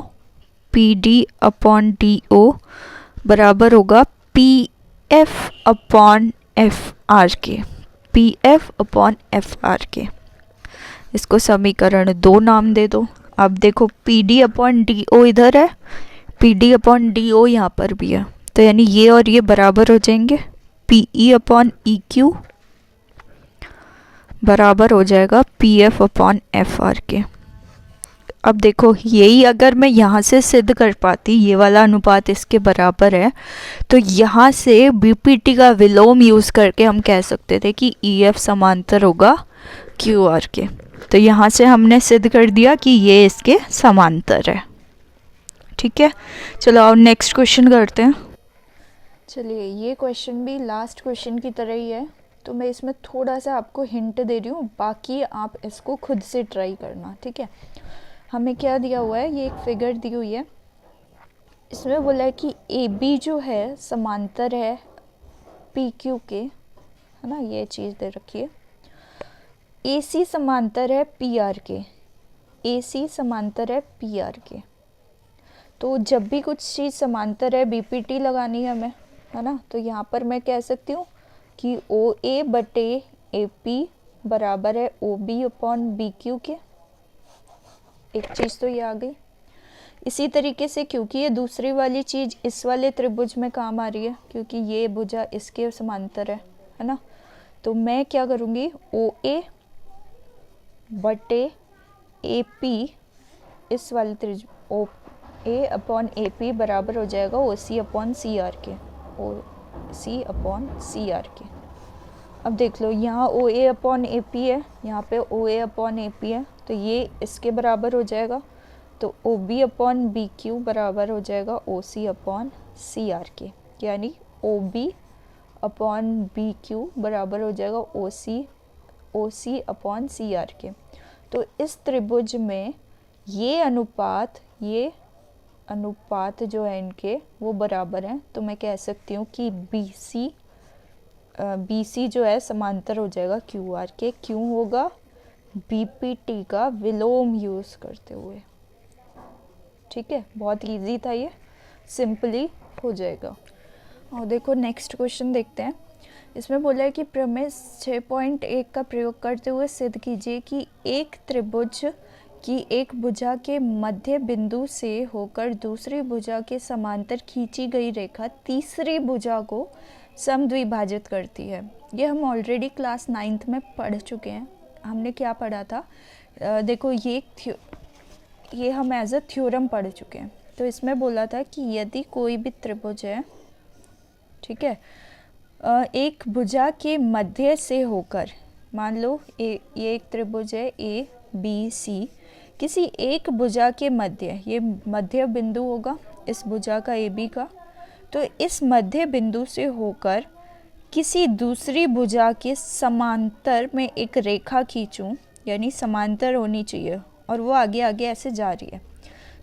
P D upon D O बराबर होगा P F upon F R K, P F upon F R K. इसको समीकरण 2 नाम दे दो। अब देखो P D upon D O इधर है, P D upon D O यहाँ पर भी है, तो यानी ये और ये बराबर हो जाएंगे। P E upon E Q बराबर हो जाएगा P F upon F R के। अब देखो यही अगर मैं यहाँ से सिद्ध कर पाती, ये वाला अनुपात इसके बराबर है, तो यहाँ से बीपीटी का विलोम यूज़ करके हम कह सकते थे कि ई एफ समांतर होगा क्यू आर के। तो यहाँ से हमने सिद्ध कर दिया कि ये इसके समांतर है। ठीक है, चलो अब नेक्स्ट क्वेश्चन करते हैं। चलिए ये क्वेश्चन भी लास्ट क्वेश्चन की तरह ही है, तो मैं इसमें थोड़ा सा आपको हिंट दे रही हूँ, बाकी आप इसको खुद से ट्राई करना। ठीक है, हमें क्या दिया हुआ है, ये एक फिगर दी हुई है, इसमें बोला है कि ए बी जो है समांतर है पी क्यू के, है ना, ये चीज़ दे रखी है। ए सी समांतर है पी आर के, ए सी समांतर है पी आर के। तो जब भी कुछ चीज़ समांतर है बीपीटी लगानी है हमें, है ना, तो यहाँ पर मैं कह सकती हूँ कि ओ ए बटे ए पी बराबर है O B upon B Q K. एक चीज़ तो ये आ गई। इसी तरीके से क्योंकि ये दूसरी वाली चीज़ इस वाले त्रिभुज में काम आ रही है, क्योंकि ये भुजा इसके समांतर है ना, तो मैं क्या करूँगी, ओ ए बटे ए पी, इस वाले त्रिभुज ओ ए अपॉन ए पी बराबर हो जाएगा ओ सी अपॉन सी आर के, ओ सी अपॉन सी आर के। अब देख लो यहाँ ओ ए अपॉन ए पी है, यहाँ पे ओ ए अपॉन ए पी है, तो ये इसके बराबर हो जाएगा। तो O B upon B Q बराबर हो जाएगा ओ सी अपॉन सी आर के, यानी O B upon B Q बराबर हो जाएगा ओ सी अपॉन सी आर के। तो इस त्रिभुज में ये अनुपात जो है इनके वो बराबर हैं। तो मैं कह सकती हूँ कि बी सी जो है समांतर हो जाएगा क्यू आर के। क्यों होगा? बीपीटी का विलोम यूज़ करते हुए। ठीक है, बहुत इजी था ये, सिंपली हो जाएगा। और देखो नेक्स्ट क्वेश्चन देखते हैं। इसमें बोला है कि प्रमेय 6.1 का प्रयोग करते हुए सिद्ध कीजिए कि एक त्रिभुज की एक भुजा के मध्य बिंदु से होकर दूसरी भुजा के समांतर खींची गई रेखा तीसरी भुजा को समद्विभाजित करती है। ये हम ऑलरेडी क्लास 9th में पढ़ चुके हैं। हमने क्या पढ़ा था? देखो ये हम एज अ थ्योरम पढ़ चुके हैं। तो इसमें बोला था कि यदि कोई भी त्रिभुज है, ठीक है, एक भुजा के मध्य से होकर, मान लो ये एक त्रिभुज है ए बी सी, किसी एक भुजा के मध्य, ये मध्य बिंदु होगा इस भुजा का ए बी का, तो इस मध्य बिंदु से होकर किसी दूसरी भुजा के समांतर में एक रेखा खींचूं, यानी समांतर होनी चाहिए, और वो आगे आगे ऐसे जा रही है।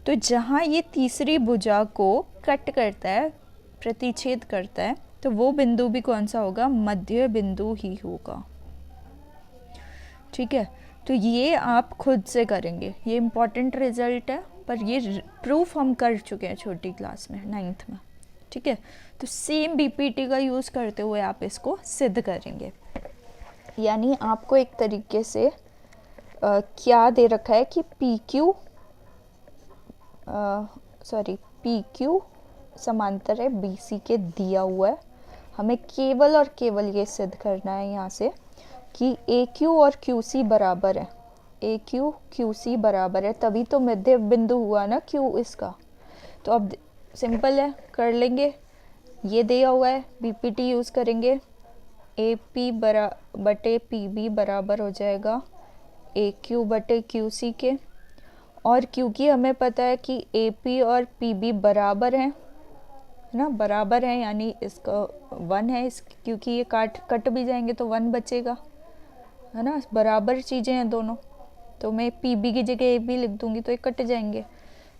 तो जहाँ ये तीसरी भुजा को कट करता है, प्रतिच्छेद करता है, तो वो बिंदु भी कौन सा होगा? मध्य बिंदु ही होगा। ठीक है, तो ये आप खुद से करेंगे, ये इम्पॉर्टेंट रिजल्ट है, पर ये प्रूफ हम कर चुके हैं छोटी क्लास में 9th में। ठीक है, तो सेम बीपीटी का यूज़ करते हुए आप इसको सिद्ध करेंगे। यानी आपको एक तरीके से क्या दे रखा है कि पी क्यू समांतर है बी सी के दिया हुआ है। हमें केवल और केवल ये सिद्ध करना है यहाँ से कि ए क्यू और क्यू सी बराबर है। ए क्यू क्यू सी बराबर है, तभी तो मध्य बिंदु हुआ ना क्यू इसका। तो अब सिंपल है, कर लेंगे। ये दिया हुआ है, बीपीटी यूज़ करेंगे। ए पी बटे पी बी बराबर हो जाएगा ए क्यू बटे क्यू सी के। और क्योंकि हमें पता है कि ए पी और पी बी बराबर हैं ना, बराबर है, यानी इसका 1 है, क्योंकि ये कट भी जाएंगे तो 1 बचेगा, है ना, बराबर चीज़ें हैं दोनों। तो मैं पी बी की जगह ए बी लिख दूंगी तो ये कट जाएंगे।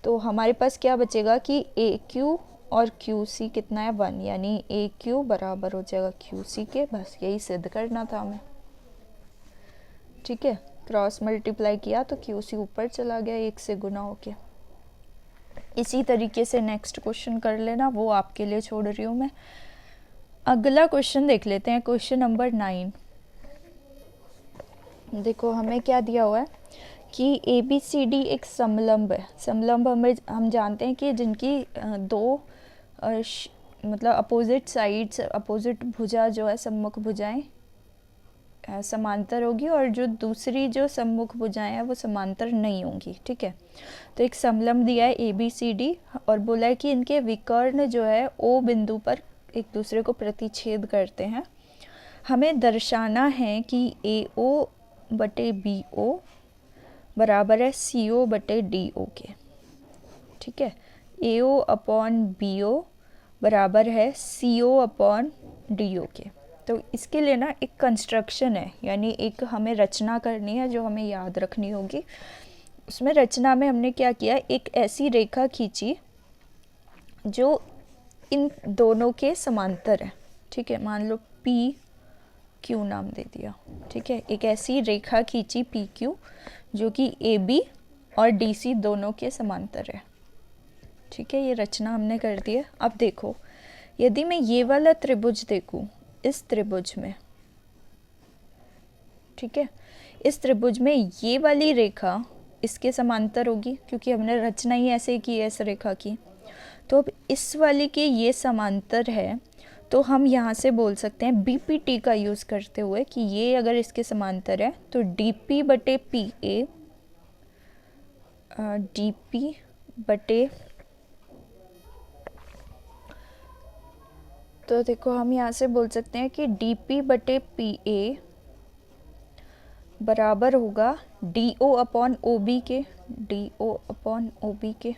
तो हमारे पास क्या बचेगा कि ए क्यू और क्यू सी कितना है? 1, यानी ए क्यू बराबर हो जाएगा क्यू सी के। बस यही सिद्ध करना था हमें। ठीक है, क्रॉस मल्टीप्लाई किया तो क्यू सी ऊपर चला गया 1 से गुना होके। इसी तरीके से नेक्स्ट क्वेश्चन कर लेना, वो आपके लिए छोड़ रही हूँ मैं। अगला क्वेश्चन देख लेते हैं, क्वेश्चन नंबर 9। देखो हमें क्या दिया हुआ है कि ए बी सी डी एक समलंब है। समलंब हम जानते हैं कि जिनकी दो मतलब अपोजिट साइड्स, अपोजिट भुजा जो है, सम्मुख भुजाएं समांतर होगी, और जो दूसरी जो सम्मुख भुजाएं हैं वो समांतर नहीं होंगी। ठीक है, तो एक समलंब दिया है ए बी सी डी, और बोला है कि इनके विकर्ण जो है ओ बिंदु पर एक दूसरे को प्रतिच्छेद करते हैं। हमें दर्शाना है कि ए ओ बटे बी ओ बराबर है सी ओ बटे डी ओ के। ठीक है, ए ओ अपॉन बी ओ बराबर है सी ओ अपॉन डी ओ के। तो इसके लिए ना एक कंस्ट्रक्शन है, यानी एक हमें रचना करनी है जो हमें याद रखनी होगी। उसमें रचना में हमने क्या किया, एक ऐसी रेखा खींची जो इन दोनों के समांतर है। ठीक है, मान लो पी क्यू नाम दे दिया। ठीक है, एक ऐसी रेखा खींची पी क्यू जो कि ए बी और डी सी दोनों के समांतर है। ठीक है, ये रचना हमने कर दी है। अब देखो, यदि मैं ये वाला त्रिभुज देखूं इस त्रिभुज में, ठीक है, इस त्रिभुज में ये वाली रेखा इसके समांतर होगी, क्योंकि हमने रचना ही ऐसे की है इस रेखा की। तो अब इस वाली के ये समांतर है, तो हम यहाँ से बोल सकते हैं बीपीटी का यूज़ करते हुए कि ये अगर इसके समांतर है तो डीपी बटे पी ए, डीपी बटे, तो देखो हम यहाँ से बोल सकते हैं कि डीपी बटे पी ए बराबर होगा D O upon O B K, D O upon O B K.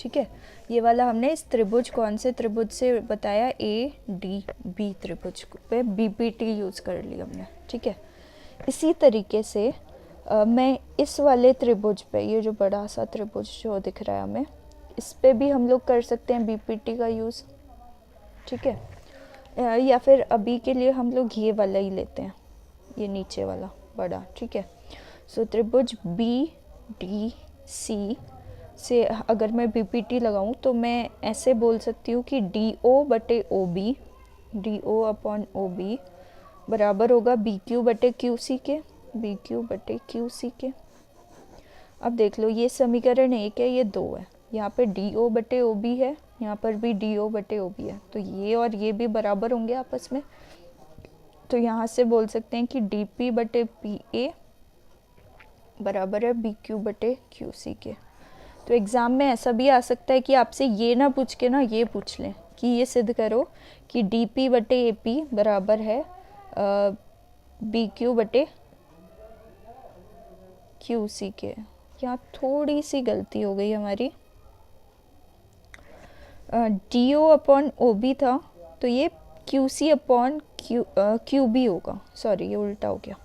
ठीक है। ये वाला हमने इस त्रिभुज, कौन से त्रिभुज से बताया, ए डी बी त्रिभुज पे बीपीटी यूज़ कर ली हमने, ठीक है। इसी तरीके से मैं इस वाले त्रिभुज पे, ये जो बड़ा सा त्रिभुज जो दिख रहा है हमें, इस पे भी हम लोग कर सकते हैं बीपीटी का यूज़, ठीक है। या फिर अभी के लिए हम लोग ये वाला ही लेते हैं, ये नीचे वाला बड़ा, ठीक है। सो त्रिभुज बी डी सी से अगर मैं बीपीटी लगाऊं तो मैं ऐसे बोल सकती हूँ कि डी ओ बटे O B, D O upon O B बराबर होगा बी क्यू बटे Q C K, B Q बटे क्यू सी के। अब देख लो, ये समीकरण 1 है, ये 2 है, यहाँ पे डी ओ बटे ओ बी है, यहाँ पर भी डी ओ बटे ओ बी है, तो ये और ये भी बराबर होंगे आपस में। तो यहाँ से बोल सकते हैं कि डी पी बटे पी ए बराबर है बी क्यू बटे क्यू सी के। तो एग्ज़ाम में ऐसा भी आ सकता है कि आपसे ये ना पूछ के ना ये पूछ लें कि ये सिद्ध करो कि डी पी बटे ए पी बराबर है बी क्यू बटे क्यू सी के। यहाँ थोड़ी सी गलती हो गई हमारी, D O upon O B था तो ये Q C upon Q B होगा, सॉरी ये उल्टा हो गया,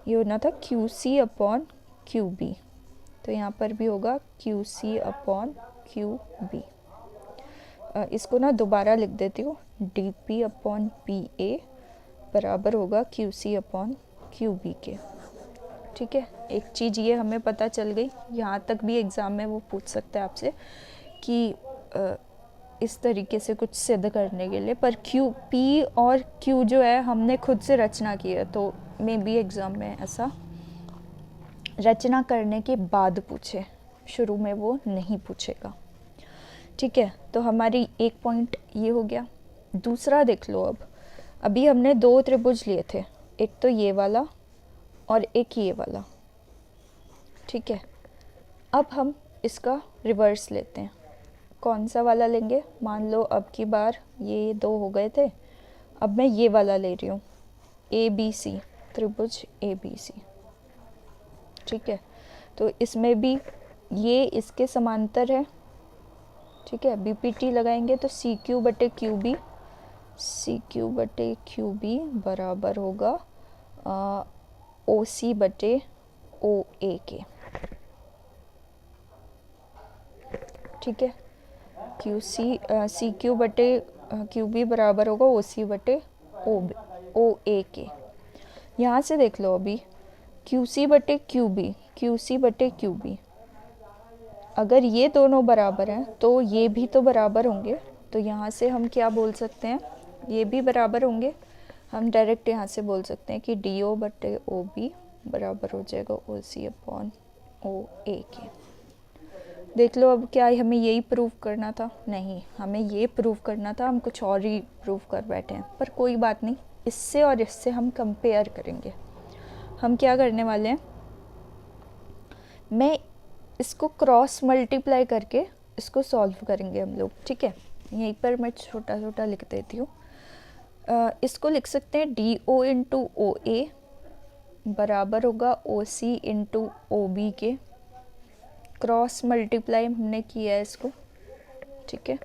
ये होना था Q C upon Q B, तो यहाँ पर भी होगा Q C upon Q B. इसको ना दोबारा लिख देती हूँ, D P upon P A बराबर होगा Q C upon Q B K, ठीक है। एक चीज़ ये हमें पता चल गई, यहाँ तक भी एग्ज़ाम में वो पूछ सकता है आपसे कि इस तरीके से कुछ सिद्ध करने के लिए, पर क्यू पी और क्यू जो है हमने खुद से रचना की है, तो मे बी एग्ज़ाम में ऐसा रचना करने के बाद पूछे, शुरू में वो नहीं पूछेगा, ठीक है। तो हमारी एक पॉइंट ये हो गया। दूसरा देख लो, अब अभी हमने 2 त्रिभुज लिए थे, एक तो ये वाला और एक ये वाला, ठीक है। अब हम इसका रिवर्स लेते हैं। कौन सा वाला लेंगे, मान लो अब की बार ये 2 हो गए थे, अब मैं ये वाला ले रही हूँ, ए बी सी, त्रिभुज ए बी सी, ठीक है। तो इसमें भी ये इसके समांतर है, ठीक है। बीपीटी लगाएंगे तो सी क्यू बटे क्यू बी, सी क्यू बटे क्यू बी बराबर होगा ओ सी बटे ओ ए के, ठीक है। क्यू सी सी क्यू बटे क्यू बी बराबर होगा ओ सी बटे ओ ए के। यहाँ से देख लो अभी क्यू सी बटे क्यू बी, क्यू सी बटे क्यू बी, अगर ये दोनों बराबर हैं तो ये भी तो बराबर होंगे, तो यहाँ से हम क्या बोल सकते हैं, ये भी बराबर होंगे। हम डायरेक्ट यहाँ से बोल सकते हैं कि डी ओ बटे ओ बी बराबर हो जाएगा ओ सी अपॉन ओ ए के। देख लो, अब क्या हमें यही प्रूव करना था, नहीं हमें ये प्रूव करना था, हम कुछ और ही प्रूव कर बैठे हैं, पर कोई बात नहीं, इससे और इससे हम कंपेयर करेंगे। हम क्या करने वाले हैं, मैं इसको क्रॉस मल्टीप्लाई करके इसको सॉल्व करेंगे हम लोग, ठीक है। यहीं पर मैं छोटा छोटा लिख देती हूँ। इसको लिख सकते हैं डी ओ इंटू ओ ए बराबर होगा ओ सी इंटू ओ बी के। क्रॉस मल्टीप्लाई हमने किया है इसको, ठीक है।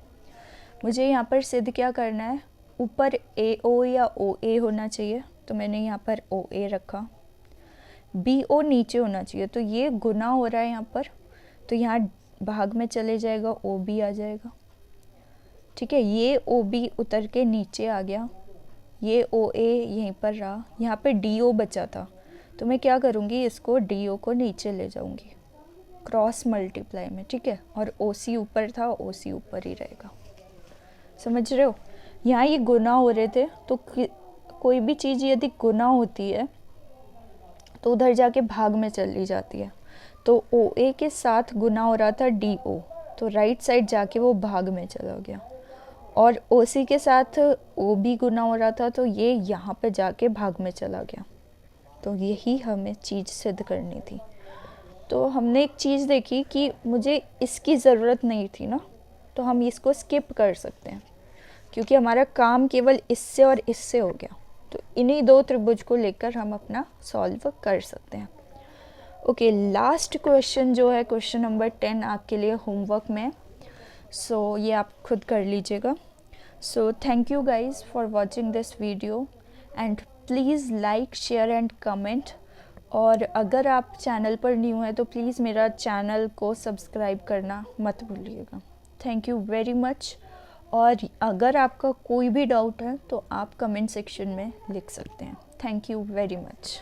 मुझे यहाँ पर सिद्ध क्या करना है, ऊपर ए ओ या ओ ए होना चाहिए, तो मैंने यहाँ पर ओ ए रखा। बी ओ नीचे होना चाहिए, तो ये गुना हो रहा है यहाँ पर, तो यहाँ भाग में चले जाएगा, ओ बी आ जाएगा, ठीक है। ये ओ बी उतर के नीचे आ गया, ये ओ ए यहीं पर रहा, यहाँ पे डी ओ बचा था, तो मैं क्या करूँगी, इसको डी ओ को नीचे ले जाऊँगी क्रॉस मल्टीप्लाई में, ठीक है। और ओ सी ऊपर था, ओ सी ऊपर ही रहेगा, समझ रहे हो। यहाँ ये गुना हो रहे थे, तो कोई भी चीज़ यदि गुना होती है तो उधर जाके भाग में चली जाती है, तो ओ ए के साथ गुना हो रहा था डी ओ, तो राइट साइड जाके वो भाग में चला गया, और ओ सी के साथ ओ बी गुना हो रहा था, तो ये यहाँ पे जाके भाग में चला गया। तो यही हमें चीज़ सिद्ध करनी थी। तो हमने एक चीज़ देखी कि मुझे इसकी ज़रूरत नहीं थी ना, तो हम इसको स्किप कर सकते हैं, क्योंकि हमारा काम केवल इससे और इससे हो गया। तो इन्हीं 2 त्रिभुज को लेकर हम अपना सॉल्व कर सकते हैं। ओके, लास्ट क्वेश्चन जो है क्वेश्चन नंबर 10 आपके लिए होमवर्क में, सो ये आप खुद कर लीजिएगा। So thank you guys for watching this video and please like share and comment. और अगर आप चैनल पर न्यू हैं तो प्लीज़ मेरा चैनल को सब्सक्राइब करना मत भूलिएगा। Thank you very much. और अगर आपका कोई भी डाउट है तो आप कमेंट सेक्शन में लिख सकते हैं। Thank you very much.